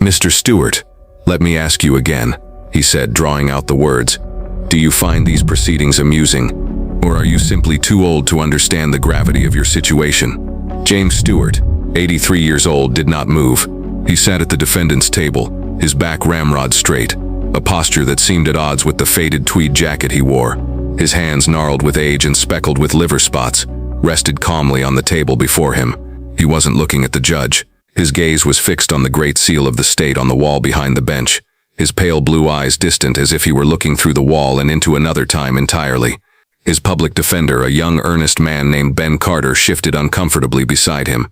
"Mr. Stewart, let me ask you again," he said, drawing out the words. "Do you find these proceedings amusing, or are you simply too old to understand the gravity of your situation?" James Stewart, 83 years old, did not move. He sat at the defendant's table, his back ramrod straight, a posture that seemed at odds with the faded tweed jacket he wore. His hands, gnarled with age and speckled with liver spots, rested calmly on the table before him. He wasn't looking at the judge. His gaze was fixed on the great seal of the state on the wall behind the bench, his pale blue eyes distant as if he were looking through the wall and into another time entirely. His public defender, a young, earnest man named Ben Carter, shifted uncomfortably beside him.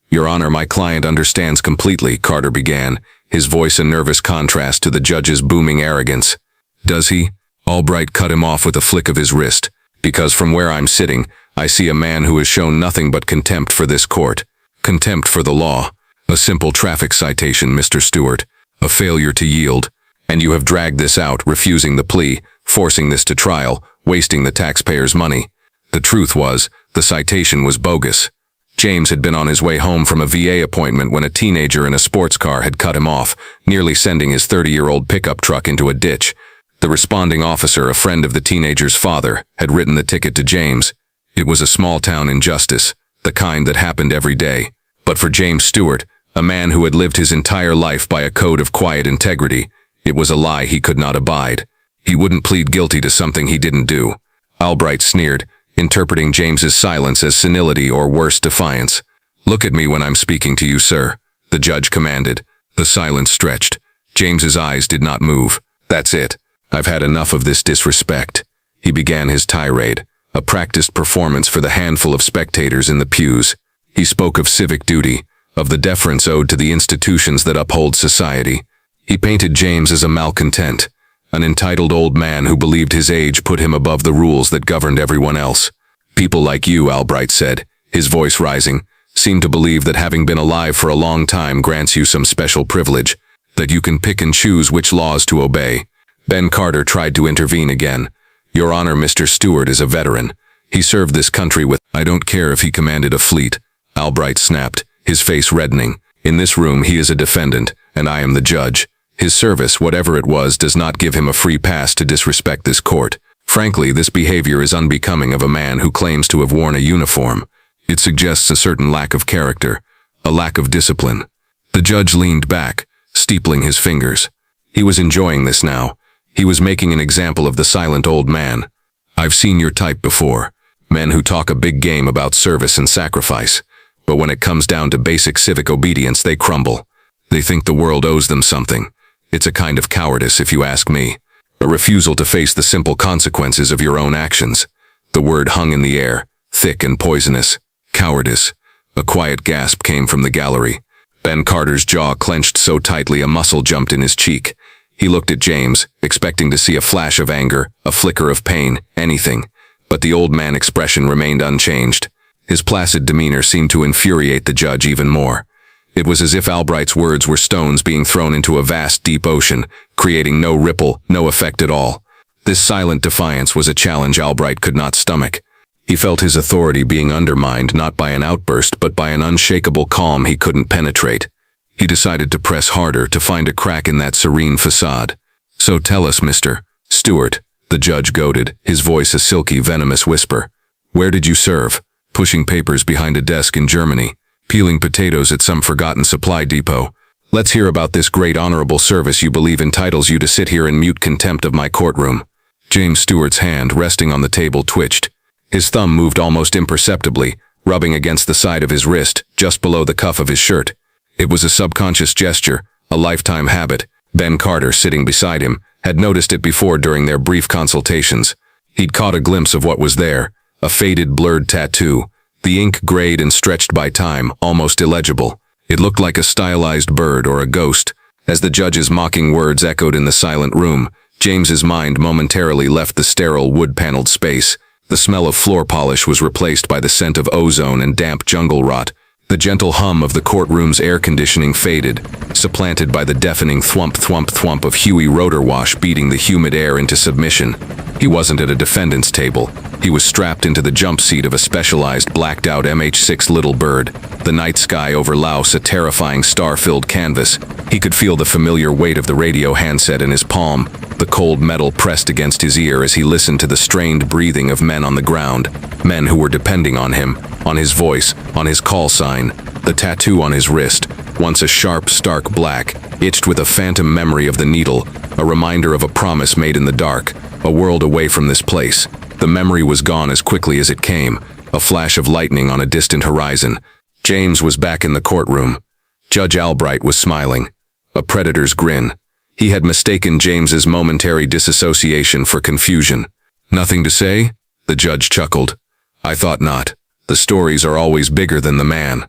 "Your Honor, my client understands completely," Carter began, his voice a nervous contrast to the judge's booming arrogance. "Does he?" Albright cut him off with a flick of his wrist. "Because from where I'm sitting, I see a man who has shown nothing but contempt for this court. Contempt for the law. A simple traffic citation, Mr. Stewart. A failure to yield. And you have dragged this out, refusing the plea, forcing this to trial, wasting the taxpayers' money." The truth was, the citation was bogus. James had been on his way home from a VA appointment when a teenager in a sports car had cut him off, nearly sending his 30-year-old pickup truck into a ditch. The responding officer, a friend of the teenager's father, had written the ticket to James. It was a small-town injustice, the kind that happened every day. But for James Stewart, a man who had lived his entire life by a code of quiet integrity, it was a lie he could not abide. He wouldn't plead guilty to something he didn't do. Albright sneered, interpreting James's silence as senility or worse, defiance. "Look at me when I'm speaking to you, sir," the judge commanded. The silence stretched. James's eyes did not move. "That's it. I've had enough of this disrespect." He began his tirade, a practiced performance for the handful of spectators in the pews. He spoke of civic duty, of the deference owed to the institutions that uphold society. He painted James as a malcontent, an entitled old man who believed his age put him above the rules that governed everyone else. "People like you," Albright said, his voice rising, "seem to believe that having been alive for a long time grants you some special privilege, that you can pick and choose which laws to obey." Ben Carter tried to intervene again. "Your Honor, Mr. Stewart is a veteran. He served this country with—" "I don't care if he commanded a fleet," Albright snapped, his face reddening. "In this room he is a defendant, and I am the judge. His service, whatever it was, does not give him a free pass to disrespect this court. Frankly, this behavior is unbecoming of a man who claims to have worn a uniform. It suggests a certain lack of character, a lack of discipline." The judge leaned back, steepling his fingers. He was enjoying this now. He was making an example of the silent old man. "I've seen your type before. Men who talk a big game about service and sacrifice. But when it comes down to basic civic obedience, they crumble. They think the world owes them something. It's a kind of cowardice, if you ask me. A refusal to face the simple consequences of your own actions." The word hung in the air, thick and poisonous. Cowardice. A quiet gasp came from the gallery. Ben Carter's jaw clenched so tightly a muscle jumped in his cheek. He looked at James, expecting to see a flash of anger, a flicker of pain, anything. But the old man's expression remained unchanged. His placid demeanor seemed to infuriate the judge even more. It was as if Albright's words were stones being thrown into a vast, deep ocean, creating no ripple, no effect at all. This silent defiance was a challenge Albright could not stomach. He felt his authority being undermined not by an outburst but by an unshakable calm he couldn't penetrate. He decided to press harder, to find a crack in that serene facade. "So tell us, Mr. Stewart," the judge goaded, his voice a silky, venomous whisper. "Where did you serve? Pushing papers behind a desk in Germany? Peeling potatoes at some forgotten supply depot? Let's hear about this great honorable service you believe entitles you to sit here in mute contempt of my courtroom." James Stewart's hand, resting on the table, twitched. His thumb moved almost imperceptibly, rubbing against the side of his wrist, just below the cuff of his shirt. It was a subconscious gesture, a lifetime habit. Ben Carter, sitting beside him, had noticed it before during their brief consultations. He'd caught a glimpse of what was there, a faded, blurred tattoo, the ink grayed and stretched by time, almost illegible. It looked like a stylized bird or a ghost. As the judge's mocking words echoed in the silent room, James's mind momentarily left the sterile, wood-paneled space. The smell of floor polish was replaced by the scent of ozone and damp jungle rot. The gentle hum of the courtroom's air conditioning faded, supplanted by the deafening thwump thwump thwump of Huey rotor wash beating the humid air into submission. He wasn't at a defendant's table. He was strapped into the jump seat of a specialized blacked-out MH-6 Little Bird. The night sky over Laos a terrifying star-filled canvas. He could feel the familiar weight of the radio handset in his palm, the cold metal pressed against his ear as he listened to the strained breathing of men on the ground, men who were depending on him, on his voice, on his call sign. The tattoo on his wrist, once a sharp, stark black, itched with a phantom memory of the needle, a reminder of a promise made in the dark, a world away from this place. The memory was gone as quickly as it came, a flash of lightning on a distant horizon. James was back in the courtroom. Judge Albright was smiling. A predator's grin. He had mistaken James's momentary disassociation for confusion. "Nothing to say?" The judge chuckled. "I thought not. The stories are always bigger than the man."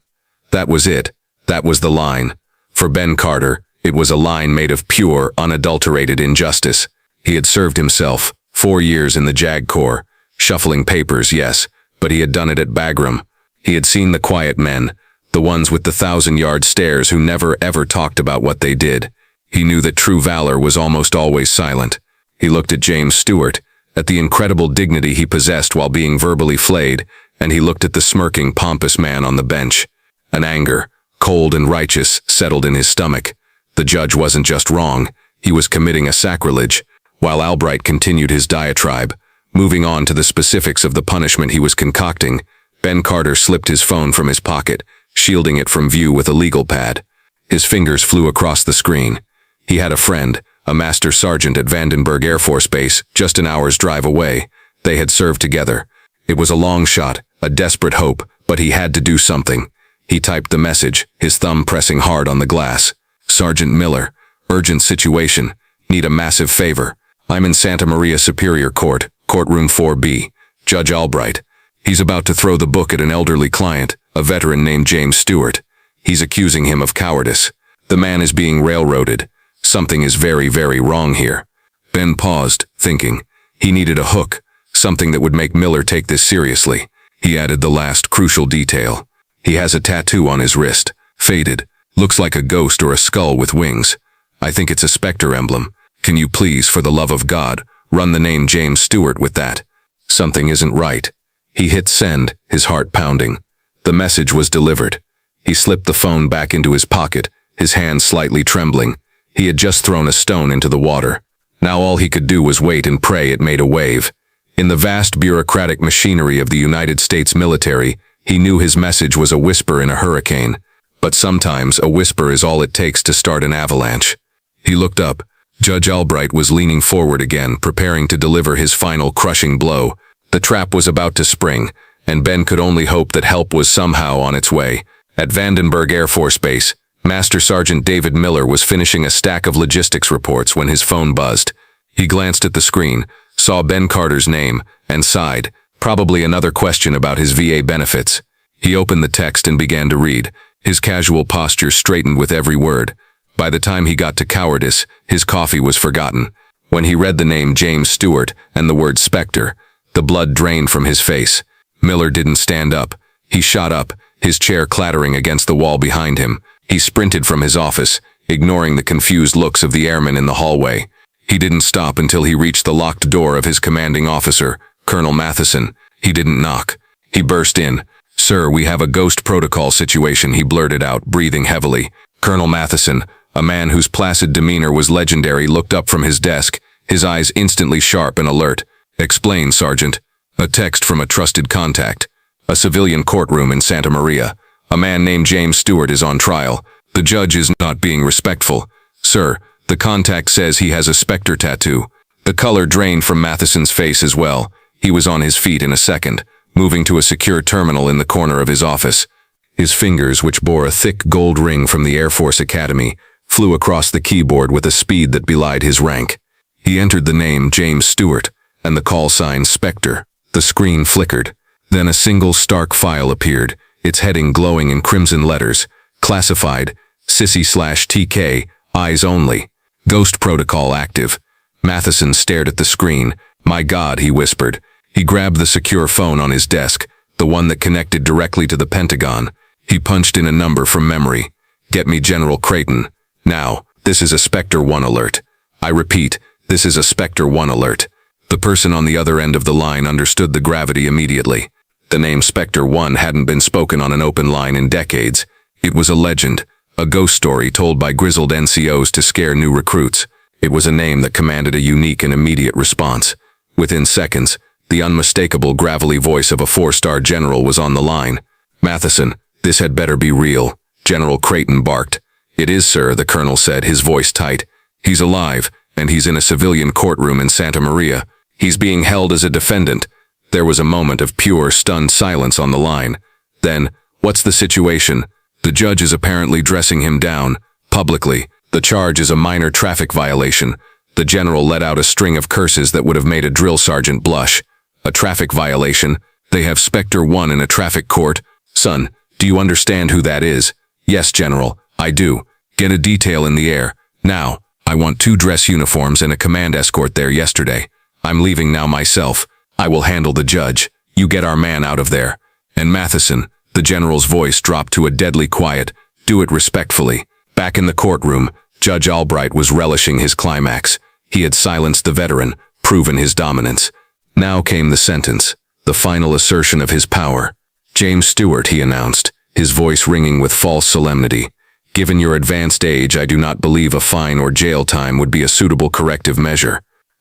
That was it. That was the line. For Ben Carter, it was a line made of pure, unadulterated injustice. He had served himself, 4 years in the JAG Corps. Shuffling papers, yes, but he had done it at Bagram. He had seen the quiet men, the ones with the 1,000-yard stares who never ever talked about what they did. He knew that true valor was almost always silent. He looked at James Stewart, at the incredible dignity he possessed while being verbally flayed, and he looked at the smirking, pompous man on the bench. An anger, cold and righteous, settled in his stomach. The judge wasn't just wrong, he was committing a sacrilege. While Albright continued his diatribe, moving on to the specifics of the punishment he was concocting, Ben Carter slipped his phone from his pocket, shielding it from view with a legal pad. His fingers flew across the screen. He had a friend, a master sergeant at Vandenberg Air Force Base, just an hour's drive away. They had served together. It was a long shot, a desperate hope, but he had to do something. He typed the message, his thumb pressing hard on the glass. "Sergeant Miller, urgent situation. Need a massive favor. I'm in Santa Maria Superior Court, Courtroom 4B. Judge Albright. He's about to throw the book at an elderly client, a veteran named James Stewart. He's accusing him of cowardice. The man is being railroaded. Something is very, very wrong here." Ben paused, thinking. He needed a hook, something that would make Miller take this seriously. He added the last crucial detail. "He has a tattoo on his wrist, faded, looks like a ghost or a skull with wings. I think it's a specter emblem. Can you please, for the love of God, run the name James Stewart with that?" Something isn't right. He hit send, his heart pounding. The message was delivered. He slipped the phone back into his pocket, his hand slightly trembling. He had just thrown a stone into the water. Now all he could do was wait and pray it made a wave. In the vast bureaucratic machinery of the United States military, he knew his message was a whisper in a hurricane. But sometimes a whisper is all it takes to start an avalanche. He looked up. Judge Albright was leaning forward again, preparing to deliver his final crushing blow. The trap was about to spring, and Ben could only hope that help was somehow on its way. At Vandenberg Air Force Base, Master Sergeant David Miller was finishing a stack of logistics reports when his phone buzzed. He glanced at the screen, saw Ben Carter's name, and sighed. Probably another question about his VA benefits. He opened the text and began to read. His casual posture straightened with every word. By the time he got to cowardice, his coffee was forgotten. When he read the name James Stewart and the word Spectre, the blood drained from his face. Miller didn't stand up. He shot up, his chair clattering against the wall behind him. He sprinted from his office, ignoring the confused looks of the airmen in the hallway. He didn't stop until he reached the locked door of his commanding officer, Colonel Matheson. He didn't knock. He burst in. "Sir, we have a ghost protocol situation," he blurted out, breathing heavily. Colonel Matheson, a man whose placid demeanor was legendary, looked up from his desk, his eyes instantly sharp and alert. "Explain, Sergeant." "A text from a trusted contact. A civilian courtroom in Santa Maria. A man named James Stewart is on trial. The judge is not being respectful. Sir, the contact says he has a specter tattoo." The color drained from Matheson's face as well. He was on his feet in a second, moving to a secure terminal in the corner of his office. His fingers, which bore a thick gold ring from the Air Force Academy, flew across the keyboard with a speed that belied his rank. He entered the name James Stewart and the call sign Spectre. The screen flickered. Then a single stark file appeared, its heading glowing in crimson letters. Classified, Sissy/TK, eyes only. Ghost protocol active. Matheson stared at the screen. "My God," he whispered. He grabbed the secure phone on his desk, the one that connected directly to the Pentagon. He punched in a number from memory. "Get me General Creighton. Now, this is a Spectre 1 alert. I repeat, this is a Spectre 1 alert." The person on the other end of the line understood the gravity immediately. The name Spectre 1 hadn't been spoken on an open line in decades. It was a legend, a ghost story told by grizzled NCOs to scare new recruits. It was a name that commanded a unique and immediate response. Within seconds, the unmistakable gravelly voice of a 4-star general was on the line. "Matheson, this had better be real," General Creighton barked. "It is, sir," the colonel said, his voice tight. "He's alive, and he's in a civilian courtroom in Santa Maria. He's being held as a defendant." There was a moment of pure, stunned silence on the line. Then, "What's the situation?" "The judge is apparently dressing him down, publicly. The charge is a minor traffic violation." The general let out a string of curses that would have made a drill sergeant blush. "A traffic violation? They have Spectre 1 in a traffic court? Son, do you understand who that is?" "Yes, General, I do. Get a detail in the air. Now, I want 2 dress uniforms and a command escort there yesterday. I'm leaving now myself. I will handle the judge. You get our man out of there. And Matheson," the general's voice dropped to a deadly quiet, "do it respectfully." Back in the courtroom, Judge Albright was relishing his climax. He had silenced the veteran, proven his dominance. Now came the sentence, the final assertion of his power. "James Stewart," he announced, his voice ringing with false solemnity. "Given your advanced age, I do not believe a fine or jail time would be a suitable corrective measure.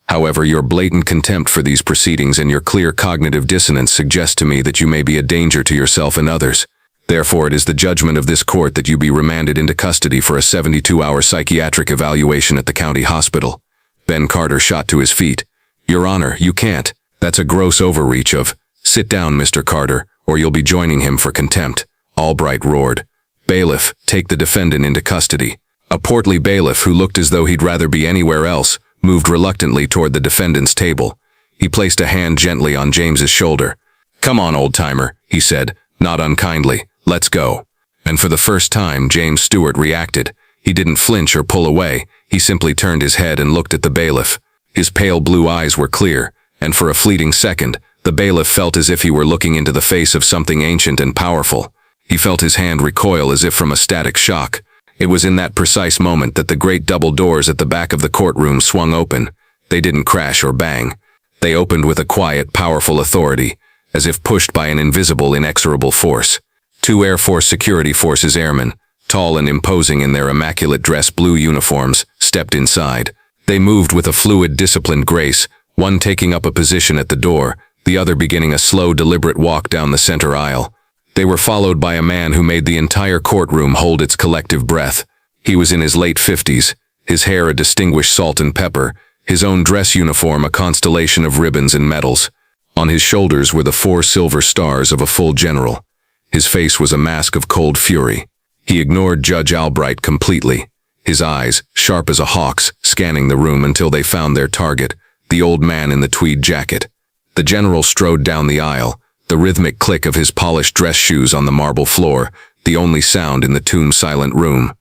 However, your blatant contempt for these proceedings and your clear cognitive dissonance suggest to me that you may be a danger to yourself and others. Therefore, it is the judgment of this court that you be remanded into custody for a 72-hour psychiatric evaluation at the county hospital." Ben Carter shot to his feet. "Your Honor, you can't. That's a gross overreach of—" "Sit down, Mr. Carter, or you'll be joining him for contempt," Albright roared. "Bailiff, take the defendant into custody." A portly bailiff who looked as though he'd rather be anywhere else moved reluctantly toward the defendant's table. He placed a hand gently on James's shoulder. "Come on, old-timer," he said, not unkindly. "Let's go." And for the first time, James Stewart reacted. He didn't flinch or pull away. He simply turned his head and looked at the bailiff. His pale blue eyes were clear, and for a fleeting second, the bailiff felt as if he were looking into the face of something ancient and powerful. He felt his hand recoil as if from a static shock. It was in that precise moment that the great double doors at the back of the courtroom swung open. They didn't crash or bang. They opened with a quiet, powerful authority, as if pushed by an invisible, inexorable force. 2 Air Force Security Forces airmen, tall and imposing in their immaculate dress blue uniforms, stepped inside. They moved with a fluid, disciplined grace, one taking up a position at the door, the other beginning a slow, deliberate walk down the center aisle. They were followed by a man who made the entire courtroom hold its collective breath. He was in his late 50s, his hair a distinguished salt and pepper, his own dress uniform a constellation of ribbons and medals. On his shoulders were the 4 silver stars of a full general. His face was a mask of cold fury. He ignored Judge Albright completely, his eyes, sharp as a hawk's, scanning the room until they found their target, the old man in the tweed jacket. The general strode down the aisle, the rhythmic click of his polished dress shoes on the marble floor, the only sound in the tomb-silent room.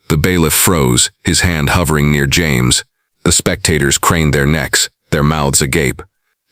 The bailiff froze, his hand hovering near James. The spectators craned their necks, their mouths agape.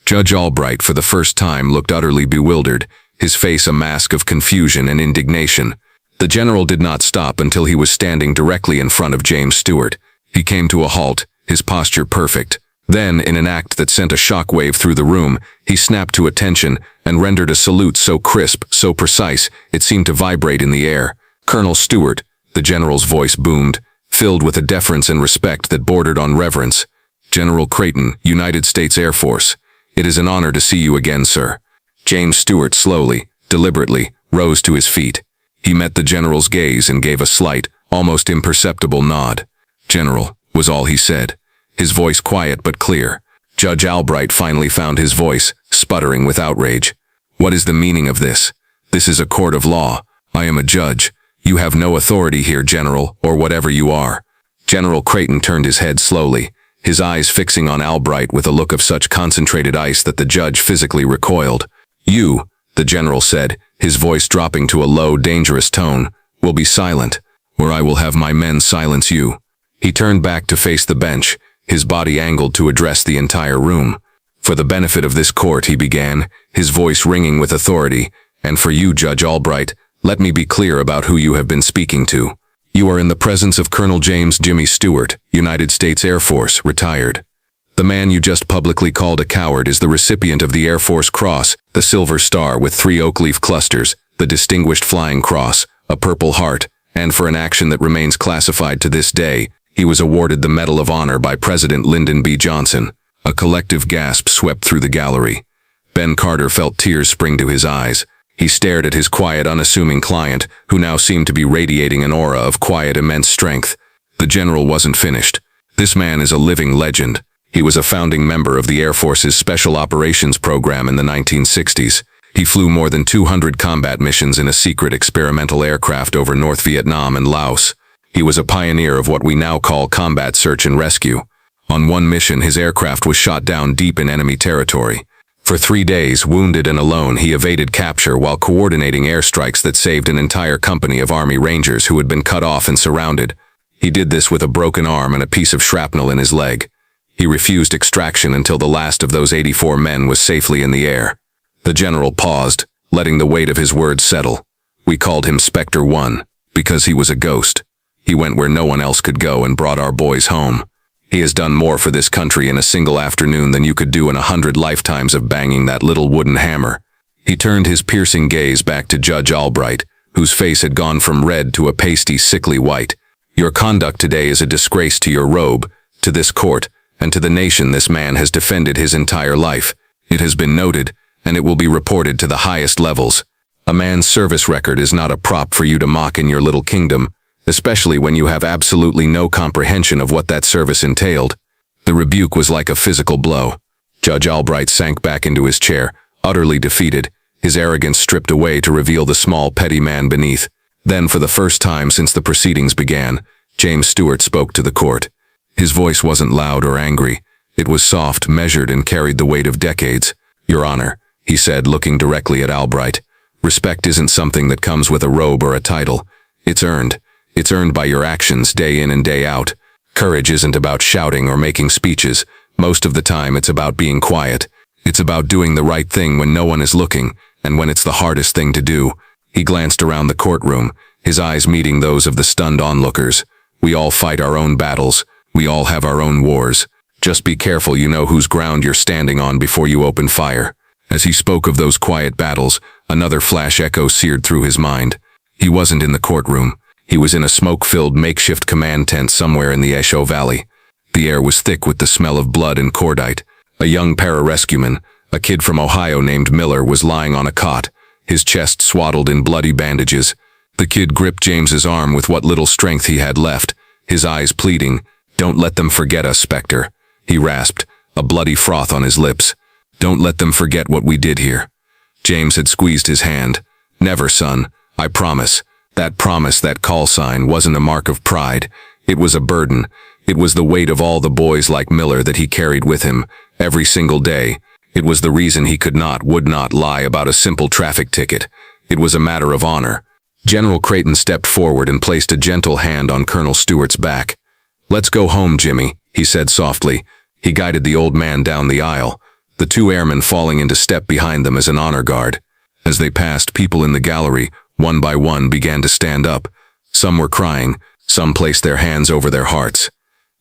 Judge Albright, for the first time, looked utterly bewildered, his face a mask of confusion and indignation. The general did not stop until he was standing directly in front of James Stewart. He came to a halt, his posture perfect. Then, in an act that sent a shockwave through the room, he snapped to attention and rendered a salute so crisp, so precise, it seemed to vibrate in the air. "Colonel Stewart," the general's voice boomed, filled with a deference and respect that bordered on reverence. "General Creighton, United States Air Force. It is an honor to see you again, sir." James Stewart slowly, deliberately, rose to his feet. He met the general's gaze and gave a slight, almost imperceptible nod. "General," was all he said, his voice quiet but clear. Judge Albright finally found his voice, sputtering with outrage. "What is the meaning of this? This is a court of law. I am a judge. You have no authority here, General, or whatever you are." General Creighton turned his head slowly, his eyes fixing on Albright with a look of such concentrated ice that the judge physically recoiled. "You," the general said, his voice dropping to a low, dangerous tone, "will be silent, or I will have my men silence you." He turned back to face the bench, his body angled to address the entire room. "For the benefit of this court," he began, his voice ringing with authority, "and for you, Judge Albright, let me be clear about who you have been speaking to. You are in the presence of Colonel James Jimmy Stewart, United States Air Force, retired." The man you just publicly called a coward is the recipient of the Air Force Cross, the Silver Star with 3 oak leaf clusters, the Distinguished Flying Cross, a Purple Heart, and for an action that remains classified to this day, he was awarded the Medal of Honor by President Lyndon B. Johnson. A collective gasp swept through the gallery. Ben Carter felt tears spring to his eyes. He stared at his quiet, unassuming client, who now seemed to be radiating an aura of quiet, immense strength. The general wasn't finished. This man is a living legend. He was a founding member of the Air Force's Special Operations Program in the 1960s. He flew more than 200 combat missions in a secret experimental aircraft over North Vietnam and Laos. He was a pioneer of what we now call combat search and rescue. On one mission, his aircraft was shot down deep in enemy territory. For 3 days, wounded and alone, he evaded capture while coordinating airstrikes that saved an entire company of Army Rangers who had been cut off and surrounded. He did this with a broken arm and a piece of shrapnel in his leg. He refused extraction until the last of those 84 men was safely in the air. The general paused, letting the weight of his words settle. We called him Spectre 1, because he was a ghost. He went where no one else could go and brought our boys home. He has done more for this country in a single afternoon than you could do in 100 lifetimes of banging that little wooden hammer. He turned his piercing gaze back to Judge Albright, whose face had gone from red to a pasty, sickly white. Your conduct today is a disgrace to your robe, to this court, and to the nation this man has defended his entire life. It has been noted, and it will be reported to the highest levels. A man's service record is not a prop for you to mock in your little kingdom, especially when you have absolutely no comprehension of what that service entailed. The rebuke was like a physical blow. Judge Albright sank back into his chair, utterly defeated, his arrogance stripped away to reveal the small, petty man beneath. Then, for the first time since the proceedings began, James Stewart spoke to the court. His voice wasn't loud or angry. It was soft, measured, and carried the weight of decades. Your Honor, he said, looking directly at Albright, respect isn't something that comes with a robe or a title. It's earned. It's earned by your actions day in and day out. Courage isn't about shouting or making speeches. Most of the time it's about being quiet. It's about doing the right thing when no one is looking, and when it's the hardest thing to do. He glanced around the courtroom, his eyes meeting those of the stunned onlookers. We all fight our own battles. We all have our own wars. Just be careful you know whose ground you're standing on before you open fire. As he spoke of those quiet battles, another flash echo seared through his mind. He wasn't in the courtroom. He was in a smoke-filled makeshift command tent somewhere in the Esho Valley. The air was thick with the smell of blood and cordite. A young pararescueman, a kid from Ohio named Miller, was lying on a cot, his chest swaddled in bloody bandages. The kid gripped James's arm with what little strength he had left, his eyes pleading. "Don't let them forget us, Spectre," he rasped, a bloody froth on his lips. "Don't let them forget what we did here." James had squeezed his hand. "Never, son. I promise." That promise, that call sign, wasn't a mark of pride. It was a burden. It was the weight of all the boys like Miller that he carried with him, every single day. It was the reason he could not, would not lie about a simple traffic ticket. It was a matter of honor. General Creighton stepped forward and placed a gentle hand on Colonel Stewart's back. "Let's go home, Jimmy," he said softly. He guided the old man down the aisle, the 2 airmen falling into step behind them as an honor guard. As they passed, people in the gallery, one by one, began to stand up. Some were crying, some placed their hands over their hearts.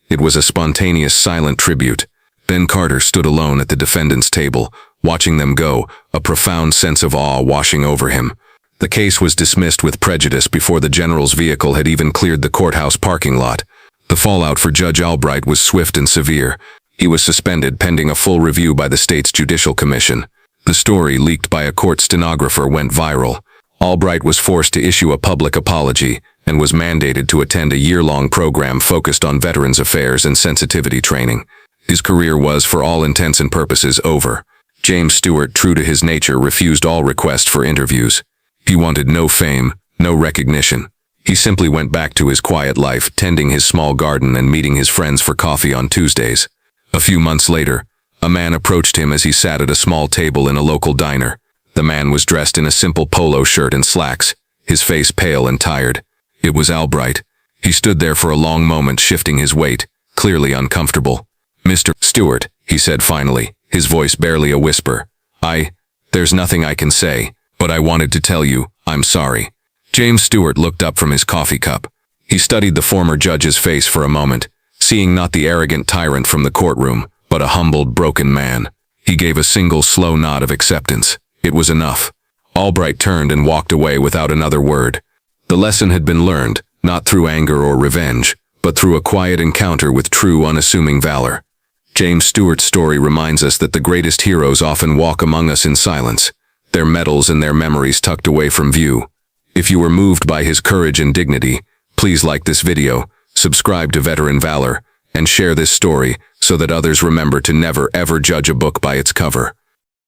It was a spontaneous, silent tribute. Ben Carter stood alone at the defendant's table, watching them go, a profound sense of awe washing over him. The case was dismissed with prejudice before the general's vehicle had even cleared the courthouse parking lot. The fallout for Judge Albright was swift and severe. He was suspended pending a full review by the state's Judicial Commission. The story, leaked by a court stenographer, went viral. Albright was forced to issue a public apology and was mandated to attend a year-long program focused on veterans affairs and sensitivity training. His career was, for all intents and purposes, over. James Stewart, true to his nature, refused all requests for interviews. He wanted no fame, no recognition. He simply went back to his quiet life, tending his small garden and meeting his friends for coffee on Tuesdays. A few months later, a man approached him as he sat at a small table in a local diner. The man was dressed in a simple polo shirt and slacks, his face pale and tired. It was Albright. He stood there for a long moment, shifting his weight, clearly uncomfortable. "Mr. Stewart," he said finally, his voice barely a whisper. There's nothing I can say, but I wanted to tell you, I'm sorry." James Stewart looked up from his coffee cup. He studied the former judge's face for a moment, seeing not the arrogant tyrant from the courtroom, but a humbled, broken man. He gave a single slow nod of acceptance. It was enough. Albright turned and walked away without another word. The lesson had been learned, not through anger or revenge, but through a quiet encounter with true, unassuming valor. James Stewart's story reminds us that the greatest heroes often walk among us in silence, their medals and their memories tucked away from view. If you were moved by his courage and dignity, please like this video, subscribe to Veteran Valor, and share this story so that others remember to never ever judge a book by its cover.